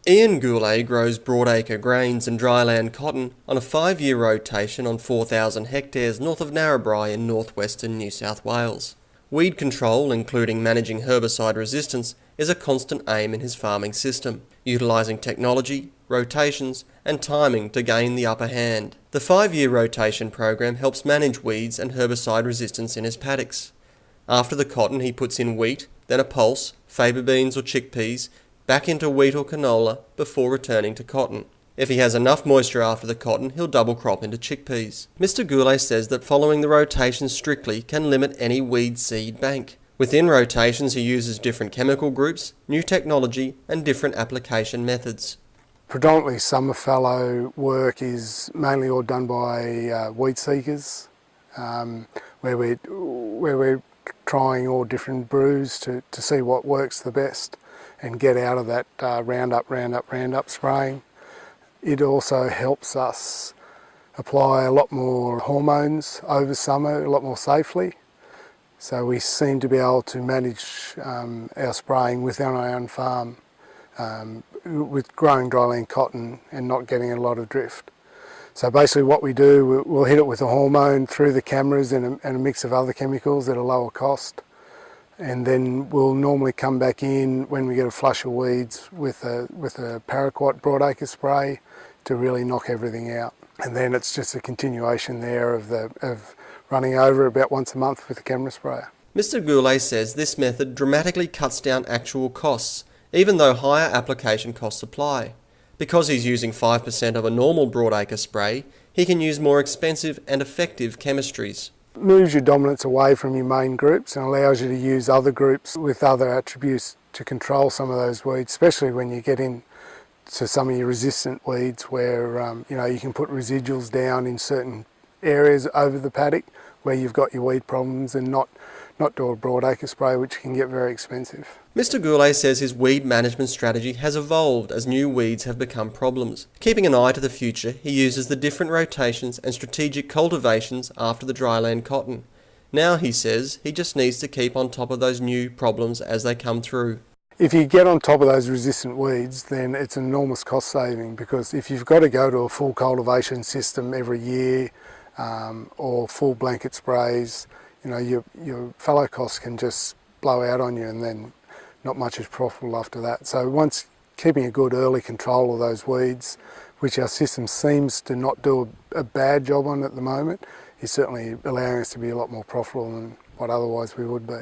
Ian Gourley grows broadacre grains and dryland cotton on a 5-year rotation on 4,000 hectares north of Narrabri in northwestern New South Wales. Weed control, including managing herbicide resistance, is a constant aim in his farming system, utilising technology, rotations and timing to gain the upper hand. The 5-year rotation program helps manage weeds and herbicide resistance in his paddocks. After the cotton he puts in wheat, then a pulse, faba beans or chickpeas, back into wheat or canola before returning to cotton. If he has enough moisture after the cotton, he'll double crop into chickpeas. Mr. Gourley says that following the rotation strictly can limit any weed seed bank. Within rotations he uses different chemical groups, new technology and different application methods. Predominantly summer fallow work is mainly all done by weed seekers, where we're trying all different brews to see what works the best and get out of that Roundup spraying. It also helps us apply a lot more hormones over summer, a lot more safely. So we seem to be able to manage our spraying within our own farm with growing dryland cotton and not getting a lot of drift. So basically what we do, we'll hit it with a hormone through the cameras and a mix of other chemicals at a lower cost. And then we'll normally come back in when we get a flush of weeds with a paraquat broadacre spray to really knock everything out. And then it's just a continuation there of running over about once a month with a camera sprayer. Mr. Gourley says this method dramatically cuts down actual costs, even though higher application costs apply. Because he's using 5% of a normal broadacre spray, he can use more expensive and effective chemistries. Moves your dominance away from your main groups and allows you to use other groups with other attributes to control some of those weeds, especially when you get into some of your resistant weeds where you can put residuals down in certain areas over the paddock where you've got your weed problems and not do a broadacre spray, which can get very expensive. Mr. Gourley says his weed management strategy has evolved as new weeds have become problems. Keeping an eye to the future, he uses the different rotations and strategic cultivations after the dryland cotton. Now, he says, he just needs to keep on top of those new problems as they come through. If you get on top of those resistant weeds, then it's an enormous cost saving, because if you've got to go to a full cultivation system every year or full blanket sprays, your fallow costs can just blow out on you and then not much is profitable after that. So once keeping a good early control of those weeds, which our system seems to not do a bad job on at the moment, is certainly allowing us to be a lot more profitable than what otherwise we would be.